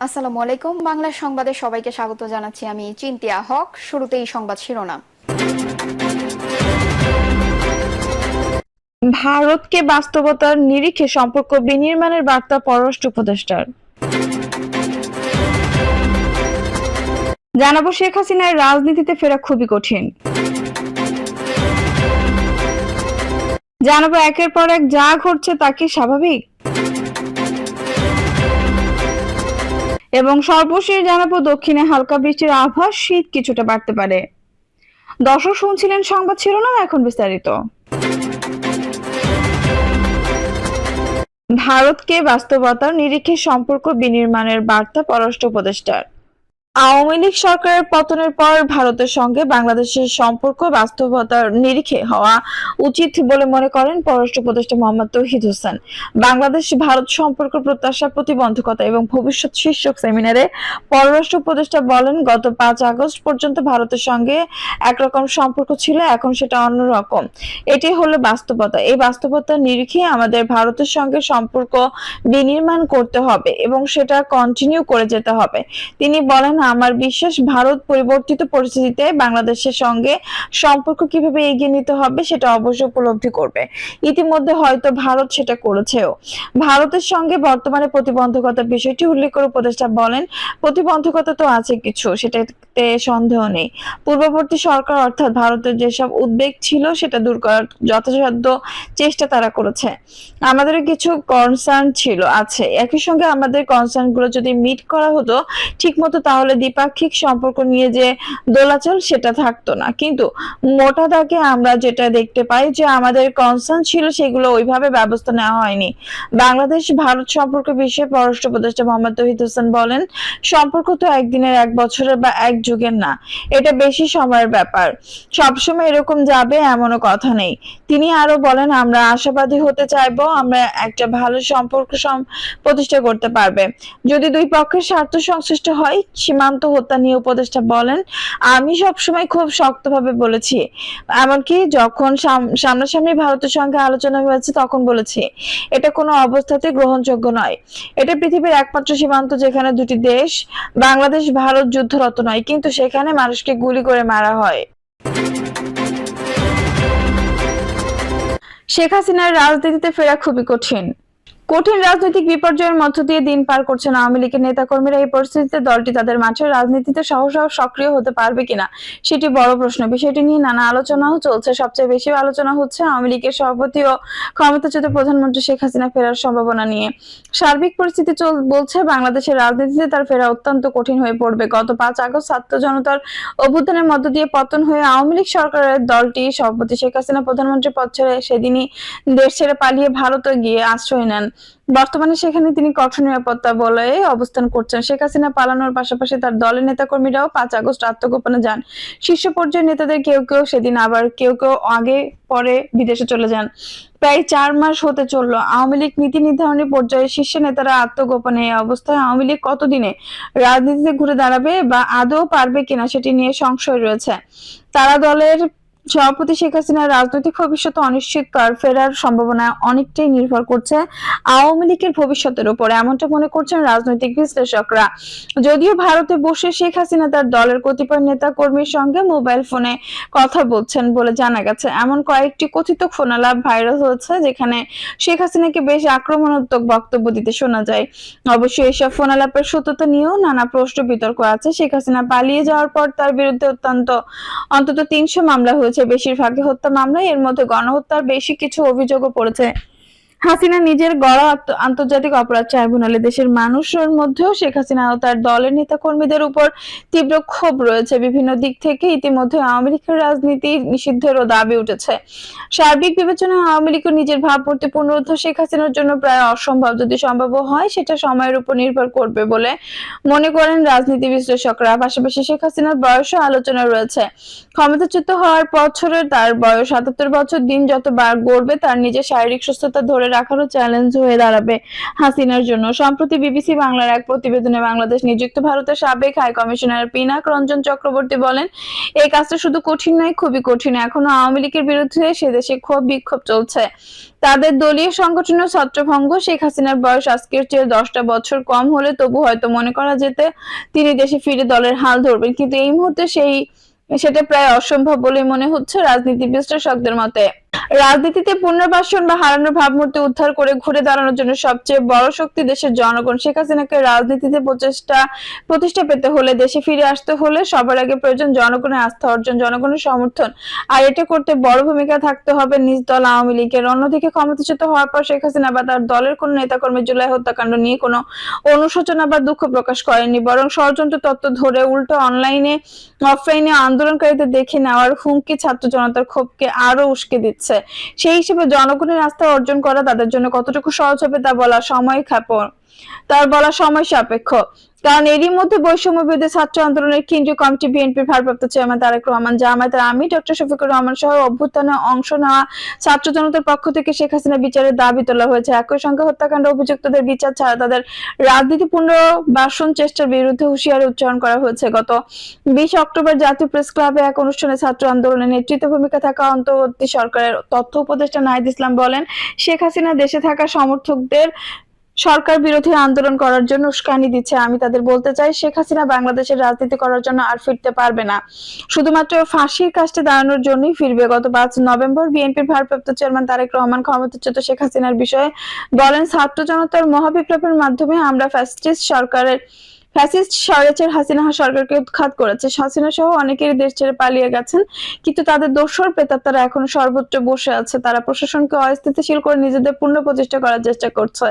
আসসালামু আলাইকুম। বাংলা সংবাদে সবাইকে স্বাগত জানাচ্ছি। আমি চিন্তিয়া হক। শুরুতেই সংবাদ শিরোনাম। ভারতকে বাস্তবতার নিরিখে সম্পর্ক বিনির্মাণের বার্তা পররাষ্ট্র উপদেষ্টার। জানাবো শেখ হাসিনার রাজনীতিতে ফেরা খুবই কঠিন। জানাবো একের পর এক যা ঘটছে তা কি স্বাভাবিক, এবং সর্বশেষ জানাবো দক্ষিণে হালকা বৃষ্টির আভাস, শীত কিছুটা বাড়তে পারে। দর্শক শুনছিলেন সংবাদ শিরোনাম, এখন বিস্তারিত। ভারতকে বাস্তবতার নিরিখে সম্পর্ক বিনির্মাণের বার্তা পররাষ্ট্র উপদেষ্টার। আওয়ামী লীগ সরকারের পতনের পর ভারতের সঙ্গে বাংলাদেশের সম্পর্ক বাস্তবতার নিরিখে হওয়া উচিত বলে মনে করেন পররাষ্ট্র উপদেষ্টা মোহাম্মদ তৌহিদ হোসেন। বাংলাদেশ ভারত সম্পর্ক প্রত্যাশা, প্রতিবন্ধকতা এবং ভবিষ্যৎ শীর্ষক সেমিনারে পররাষ্ট্র উপদেষ্টা বলেন, গত 5 আগস্ট পর্যন্ত ভারতের সঙ্গে একরকম সম্পর্ক ছিল, এখন সেটা অন্যরকম। এটি হলো বাস্তবতা। এই বাস্তবতার নিরিখে আমাদের ভারতের সঙ্গে সম্পর্ক বিনির্মাণ করতে হবে এবং সেটা কন্টিনিউ করে যেতে হবে। তিনি বলেন, আমার বিশ্বাস ভারত পরিবর্তিত পরিস্থিতিতে বাংলাদেশের সঙ্গে সম্পর্ক কিভাবে এগিয়ে নিতে হবে সেটা অবশ্যই উপলব্ধি করবে। ইতিমধ্যে হয়তো ভারত সেটা করেছেও। ভারতের সঙ্গে বর্তমানে প্রতিবন্ধকতার বিষয়টি উল্লেখ করে উপদেষ্টা বলেন, প্রতিবন্ধকতা তো আছে কিছু, সেটাতে সন্দেহ নেই। পূর্ববর্তী সরকার অর্থাৎ ভারতের যেসব উদ্বেগ ছিল সেটা দূর করার যথাসাধ্য চেষ্টা তারা করেছে। আমাদের কিছু কনসার্ন ছিল, আছে। একই সঙ্গে আমাদের কনসার্ন গুলো যদি মিট করা হতো ঠিক মতো, তাহলে দ্বিপাক্ষিক সম্পর্ক নিয়ে যে দোলাচল সেটা থাকতো না। কিন্তু মোটা দাগে আমরা যেটা দেখতে পাই যে আমাদের কনসার্ন ছিল, সেগুলো ওইভাবে ব্যবস্থা নেওয়া হয়নি। বাংলাদেশ ভারত সম্পর্ক বিষয়ে পররাষ্ট্র উপদেষ্টা মোহাম্মদ তৌহিদ হোসেন বলেন, সম্পর্ক তো একদিনের, এক বছরের বা এক যুগের না, এটা বেশি সময়ের ব্যাপার। সবসময় এরকম যাবে এমনও কথা নেই। তিনি আরো বলেন, আমরা আশাবাদী হতে চাইবো, আমরা একটা ভালো সম্পর্ক প্রতিষ্ঠা করতে পারবে যদি দুই পক্ষের স্বার্থ সংশ্লিষ্ট হয়। সীমান্ত হত্যা নিয়ে উপদেষ্টা বলেন, আমি সবসময় খুব শক্তভাবে বলেছি, এমনকি যখন সামনাসামনি ভারতের সঙ্গে আলোচনা হয়েছে তখন বলেছি, এটা কোনো অবস্থাতে গ্রহণযোগ্য নয়। এটা পৃথিবীর একমাত্র সীমান্ত যেখানে দুটি দেশ, বাংলাদেশ ভারত যুদ্ধরত নয়, কিন্তু সেখানে মানুষকে গুলি করে মারা হয়। শেখ হাসিনার রাজনীতিতে ফেরা খুবই কঠিন। কঠিন রাজনৈতিক বিপর্যয়ের মধ্য দিয়ে দিন পার করছেন আওয়ামী লীগের নেতাকর্মীরা। এই পরিস্থিতিতে দলটি তাদের মাঠের রাজনীতিতে সহসা সক্রিয় হতে পারবে কিনা সেটি বড় প্রশ্ন। বিষয়টি নিয়ে নানা আলোচনাও চলছে। সবচেয়ে বেশি আলোচনা হচ্ছে আওয়ামী লীগের সভাপতি ও ক্ষমতাচ্যুত প্রধানমন্ত্রী শেখ হাসিনা ফেরার সম্ভাবনা নিয়ে। সার্বিক পরিস্থিতি বলছে বাংলাদেশের রাজনীতিতে তার ফেরা অত্যন্ত কঠিন হয়ে পড়বে। গত 5 আগস্ট ছাত্র জনতার অভ্যুত্থানের মধ্য দিয়ে পতন হয়ে আওয়ামী লীগ সরকারের দলটি সভাপতি শেখ হাসিনা প্রধানমন্ত্রী পদ ছেড়ে সেদিনই দেশ ছেড়ে পালিয়ে ভারতে গিয়ে আশ্রয় নেন। বর্তমানে সেখানে তিনি কঠোর নিরাপত্তা বলয়ে অবস্থান করছেন। শেখ হাসিনা পালানোর পাশাপাশি তার দলের নেতাকর্মীরাও 5 আগস্ট আত্মগোপনে যান। শীর্ষ পর্যায়ের নেতাদের কেউ কেউ সেদিন, আবার কেউ কেউ আগে পরে বিদেশে চলে যান। প্রায় 4 মাস হতে চলল আওয়ামী লীগ নীতি নির্ধারণী পর্যায়ে শীর্ষ নেতারা আত্মগোপনে। এই অবস্থায় আওয়ামী লীগ কতদিনে রাজনীতিতে ঘুরে দাঁড়াবে বা আদৌ পারবে কিনা সেটি নিয়ে সংশয় রয়েছে। তারা দলের সভাপতি শেখ হাসিনার রাজনৈতিক ভবিষ্যৎ অনিশ্চিত, তার ফেরার সম্ভাবনা অনেকটাই নির্ভর করছে আওয়ামী লীগের ভবিষ্যতের উপর, এমনটা মনে করছেন রাজনৈতিক বিশ্লেষকরা। যদিও ভারতে বসে শেখ হাসিনা তার দলের কতিপয় নেতা কর্মীর সঙ্গে মোবাইল ফোনে কথা বলছেন বলে জানা গেছে। এমন কয়েকটি কথিত ফোনালাপ ভাইরাল হয়েছে যেখানে শেখ হাসিনাকে বেশ আক্রমণাত্মক বক্তব্য দিতে শোনা যায়। অবশ্যই এসব ফোনালাপের সত্যতা নিয়েও নানা প্রশ্ন বিতর্ক আছে। শেখ হাসিনা পালিয়ে যাওয়ার পর তার বিরুদ্ধে অন্তত 300 মামলা হয়েছে, বেশিরভাগই হত্যা মামলা। এর মধ্যে গণহত্যার বেশি কিছু অভিযোগও পড়েছে। হাসিনা নিজের গড়া আন্তর্জাতিক অপরাধ ট্রাইব্যুনালে দেশের মানুষের মধ্যেও শেখ হাসিনা ও তার দলের নেতাকর্মীদের উপর তীব্র ক্ষোভ রয়েছে। বিভিন্ন দিক থেকে ইতিমধ্যে আওয়ামী লীগের রাজনীতি নিষিদ্ধেরও দাবি উঠেছে। সার্বিক বিবেচনায় আওয়ামী লীগের নিজের ভাবমূর্তি পুনরুদ্ধার শেখ হাসিনার জন্য প্রায় অসম্ভব। যদি সম্ভব হয় সেটা সময়ের উপর নির্ভর করবে বলে মনে করেন রাজনীতি বিশ্লেষকরা। পাশাপাশি শেখ হাসিনার বয়সও আলোচনা রয়েছে। ক্ষমতাচ্যুত হওয়ার বছরে তার বয়স 77 বছর। দিন যত গড়বে তার নিজের শারীরিক সুস্থতা ধরে রাখারও চ্যালেঞ্জ হয়ে দাঁড়াবে হাসিনার জন্য। সম্প্রতি বিবিসি বাংলার এক প্রতিবেদনে বাংলাদেশ নিযুক্ত ভারতের সাবেক হাই কমিশনার পিনাক রঞ্জন চক্রবর্তী বলেন, এই কাজটা শুধু কঠিন নয়, খুবই কঠিন। এখনো আওয়ামী লীগের বিরুদ্ধে সে দেশে ক্ষোভ বিক্ষোভ চলছে। তাদের দলীয় সংগঠনের ছত্রভঙ্গ। শেখ হাসিনার বয়স আজকের চেয়ে 10টা বছর কম হলে তবু হয়তো মনে করা যেত তিনি দেশে ফিরে দলের হাল ধরবেন, কিন্তু এই মুহূর্তে সেটা প্রায় অসম্ভব বলে মনে হচ্ছে রাজনীতি বিশ্লেষকদের মতে। রাজনীতিতে পুনর্বাসন বা হারানোর ভাবমূর্তি উদ্ধার করে ঘুরে দাঁড়ানোর জন্য সবচেয়ে বড় শক্তি দেশের জনগণ। শেখ হাসিনাকে রাজনীতিতে প্রতিষ্ঠা পেতে হলে, দেশে ফিরে আসতে হলে সবার আগে প্রয়োজন জনগণের আস্থা অর্জন, জনগণের সমর্থন। আর এটা করতে বড় ভূমিকা থাকতে হবে নিজ দল আওয়ামী লীগের। অন্যদিকে ক্ষমতাচ্যুত হওয়ার পর শেখ হাসিনা বা তার দলের কোন নেতাকর্মী জুলাই হত্যাকাণ্ড নিয়ে কোনো অনুশোচনা বা দুঃখ প্রকাশ করেননি, বরং ষড়যন্ত্র তত্ত্ব ধরে উল্টো অনলাইনে অফলাইনে আন্দোলনকারীদের দেখে নেওয়ার হুমকি ছাত্র জনতার ক্ষোভকে আরো উস্কে দিচ্ছে। সেই হিসেবে জনগণের আস্থা অর্জন করা তাদের জন্য কতটুকু সহজ হবে তা বলা সময় সাপেক্ষ। কারণ এরই মধ্যে বৈষম্য বিরোধী ছাত্র আন্দোলনের কেন্দ্রীয় কমিটি বিএনপির ভারপ্রাপ্ত চেয়ারম্যান তারেক রহমান, জামায়াতের আমির ডক্টর শফিকুর রহমান সহ অভ্যুত্থানে অংশ নেওয়া ছাত্র জনতার পক্ষ থেকে শেখ হাসিনা বিচারের দাবি তোলা হয়েছে। একই সঙ্গে হত্যাকাণ্ড অভিযুক্তদের বিচার ছাড়া তাদের রাজনীতি পুনর্বাসন চেষ্টার বিরুদ্ধে হুঁশিয়ারি উচ্চারণ করা হয়েছে। গত 20 অক্টোবর জাতীয় প্রেস ক্লাবে এক অনুষ্ঠানে ছাত্র আন্দোলনের নেতৃত্ব ভূমিকা থাকা অন্তর্বর্তী সরকারের তথ্য উপদেষ্টা নাহিদ ইসলাম বলেন, শেখ হাসিনা দেশে থাকা সমর্থকদের সরকার বিরোধী আন্দোলন করার জন্য উস্কানি দিচ্ছে। আমি তাদের বলতে চাই, শেখ হাসিনা বাংলাদেশের রাজনীতি করার জন্য আর ফিরতে পারবে না, শুধুমাত্র ফাঁসির কাস্টে দাঁড়ানোর জন্যই ফিরবে। গত 5 নভেম্বর বিএনপির ভারপ্রাপ্ত চেয়ারম্যান তারেক রহমান ক্ষমতাচ্যুত শেখ হাসিনার বিষয়ে বলেন, ছাত্র জনতার মহাবিপ্লবের মাধ্যমে আমরা ফ্যাসিস্ট স্বৈরাচার হাসিনা সরকারকে উৎখাত করেছে। হাসিনা সহ অনেকেরই দেশ ছেড়ে পালিয়ে গেছেন, কিন্তু তাদের দোসর প্রেতাত্মারা এখনো সর্বত্র বসে আছে। তারা প্রশাসনকে অস্থিতিশীল করে নিজেদের পুনঃপ্রতিষ্ঠা করার চেষ্টা করছে।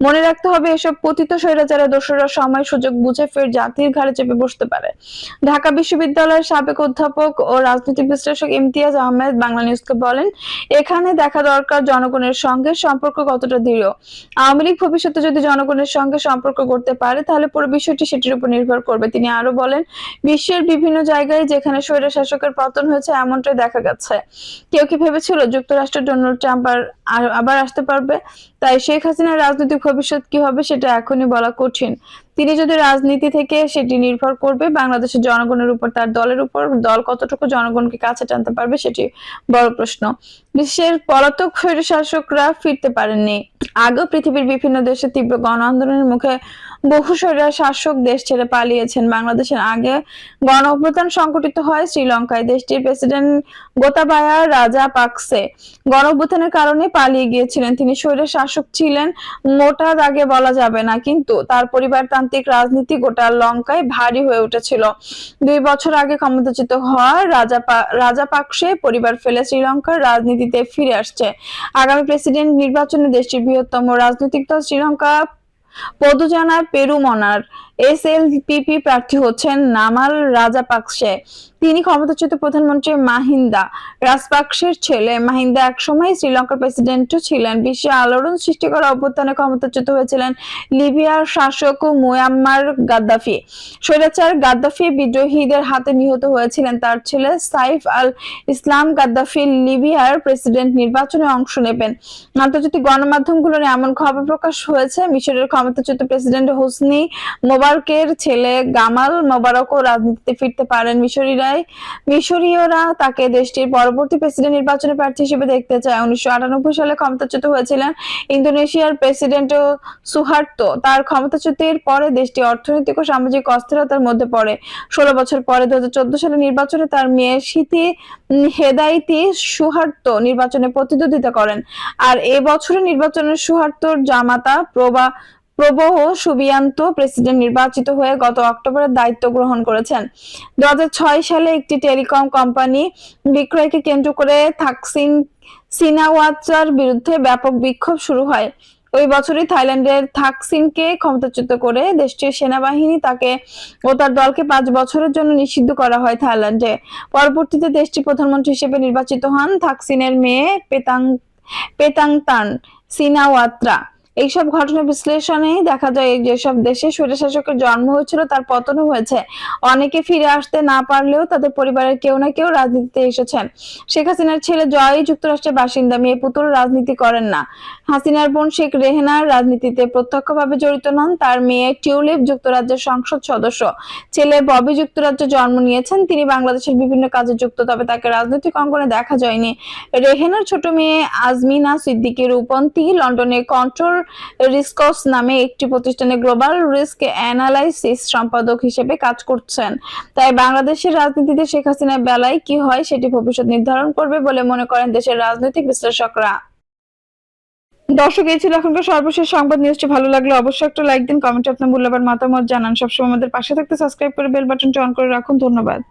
মনে রাখতে হবে, এসব পতিত স্বৈরাচারের দোসররা সময় সুযোগ বুঝে ফের জাতির ঘাড়ে চেপে বসতে পারে। ঢাকা বিশ্ববিদ্যালয়ের সাবেক অধ্যাপক ও রাজনীতি বিশ্লেষক ইমতিয়াজ আহমেদ বাংলা নিউজকে বলেন, এখানে দেখা দরকার জনগণের সঙ্গে সম্পর্ক কতটা দৃঢ়। আওয়ামী লীগ ভবিষ্যতে যদি জনগণের সঙ্গে সম্পর্ক করতে পারে তাহলে পুরো বিষয়টি সেটির উপর নির্ভর করবে। তিনি আরো বলেন, বিশ্বের বিভিন্ন জায়গায় যেখানে স্বৈর শাসকের পতন হয়েছে এমনটাই দেখা গেছে। কেউ কি ভেবেছিল যুক্তরাষ্ট্রের ডোনাল্ড ট্রাম্প আবার আসতে পারবে? তাই শেখ হাসিনার রাজনৈতিক ভবিষ্যৎ কি হবে সেটা এখনই বলা কঠিন। তিনি যদি রাজনীতি থেকে, সেটি নির্ভর করবে বাংলাদেশের জনগণের উপর, তার দলের উপর। দল কতটুকু জনগণকে কাছে টানতে পারবে সেটি বড় প্রশ্ন। বিশ্বের পলাতক স্বৈরশাসকরা ফিরতে পারেননি। আগেও পৃথিবীর বিভিন্ন দেশে তীব্র গণ আন্দোলনের মুখে বহু স্বৈরশাসক দেশ ছেড়ে পালিয়েছেন। বাংলাদেশের আগে গণ অভ্যুত্থান সংঘটিত হয় শ্রীলঙ্কায়। দেশটির প্রেসিডেন্ট গোতাবায়া রাজাপাকসে গণ অভ্যুত্থানের কারণে পালিয়ে গিয়েছিলেন। তিনি স্বৈরশাসক ছিলেন মোটা দাগে বলা যাবে না, কিন্তু তার পরিবারতান্ত্রিক রাজনীতি গোটা লঙ্কায় ভারী হয়ে উঠেছিল। 2 বছর আগে ক্ষমতাচ্যুত হওয়া রাজাপাকসে পরিবার ফেলে শ্রীলঙ্কার রাজনীতিতে ফিরে আসছে। আগামী প্রেসিডেন্ট নির্বাচনে দেশটির বৃহত্তম রাজনৈতিক দল শ্রীলঙ্কা পদুজানা পেরুমনার এসএলপিপি প্রার্থী হচ্ছেন নামাল রাজাপাকসে। তিনি ক্ষমতাচ্যুত প্রধানমন্ত্রী মাহিন্দা রাজপাকসের ছেলে। মাহিন্দা একসময় শ্রীলঙ্কার প্রেসিডেন্টও ছিলেন। বিশ্বে আলোড়ন সৃষ্টি করা অভ্যুত্থানে ক্ষমতাচ্যুত হয়েছিলেন লিবিয়ার শাসক মুয়াম্মার গাদ্দাফি। স্বৈরাচার গাদ্দাফি বিদ্রোহীদের হাতে নিহত হয়েছিলেন। তার ছেলে সাইফ আল ইসলাম গাদ্দাফি লিবিয়ার প্রেসিডেন্ট নির্বাচনে অংশ নেবেন। আন্তর্জাতিক গণমাধ্যমগুলোর এমন খবর প্রকাশ হয়েছে, মিশরের ক্ষমতাচ্যুত প্রেসিডেন্ট হোসনি মোবারকের ছেলে গামাল মোবারকও রাজনীতিতে ফিরতে পারেন। মিশরীয়রা তাকে দেশটির পরবর্তী প্রেসিডেন্ট নির্বাচনে প্রার্থী হিসেবে দেখতে চায়। 1998 সালে ক্ষমতাচ্যুত হয়েছিলেন ইন্দোনেশিয়ার প্রেসিডেন্ট সুহার্তো। তার ক্ষমতাচ্যুতির পরে দেশটি অর্থনৈতিক ও সামাজিক অস্থিরতার মধ্যে পড়ে। 16 বছর পরে 2014 সালে নির্বাচনে তার মেয়ে সিথি হেদাইতি সুহার্তো নির্বাচনে প্রতিদ্বন্দ্বিতা করেন। আর এ বছরের নির্বাচনে সুহার্তোর জামাতা প্রবোহো সুবিয়ান্তো প্রেসিডেন্ট নির্বাচিত হয়ে গত অক্টোবরে দায়িত্ব গ্রহণ করেছেন। 2006 সালে একটি টেলিকম কোম্পানি বিক্রয়কে কেন্দ্র করে থাকসিন সিনাওয়াত্রার বিরুদ্ধে ব্যাপক বিক্ষোভ শুরু হয়। ওই বছরই থাইল্যান্ডের থাকসিনকে ক্ষমতাচ্যুত করে দেশটির সেনাবাহিনী তাকে ও তার দলকে 5 বছরের জন্য নিষিদ্ধ করা হয় থাইল্যান্ডে। পরবর্তীতে দেশটির প্রধানমন্ত্রী হিসেবে নির্বাচিত হন থাকসিনের মেয়ে পেতাংতান সিনাওয়াত্রা। এইসব ঘটনা বিশ্লেষণে দেখা যায় যেসব দেশে স্বৈরশাসকের জন্ম হয়েছিল তার পতনও হয়েছে। অনেকে ফিরে আসতে না পারলেও তাদের পরিবারের কেউ না কেউ রাজনীতিতে এসেছেন। শেখ হাসিনার ছেলে জয় যুক্তরাষ্ট্রের বাসিন্দা, মেয়ে পুতুল রাজনীতি করেন না। হাসিনার বোন শেখ রেহেনার রাজনীতিতে প্রত্যক্ষভাবে জড়িত নন। তার মেয়ে টিউলিপ যুক্তরাজ্যের সংসদ সদস্য। ছেলে ববি যুক্তরাজ্যে জন্ম নিয়েছেন। তিনি বাংলাদেশের বিভিন্ন কাজে যুক্ত, তবে তাকে রাজনৈতিক অঙ্গনে দেখা যায়নি। রেহেনার ছোট মেয়ে আজমিনা সিদ্দিকী রূপন্তী লন্ডনে কন্ট্রোল রিস্কস নামে একটি প্রতিষ্ঠানে গ্লোবাল রিস্ক অ্যানালাইসিস সম্পাদক হিসেবে কাজ করছেন। তাই বাংলাদেশের রাজনীতিতে শেখ হাসিনার বেলায় কি হয় সেটি ভবিষ্যৎ নির্ধারণ করবে বলে মনে করেন দেশের রাজনৈতিক বিশ্লেষকরা। দর্শক, এই ছিল এখনকার সর্বশেষ সংবাদ। নিউজটি ভালো লাগলে অবশ্যই একটা লাইক দিন, কমেন্টে আপনার মূল্যবান মতামত জানান। সবসময় আমাদের পাশে থাকতে সাবস্ক্রাইব করে বেল বাটনটি অন করে রাখুন। ধন্যবাদ।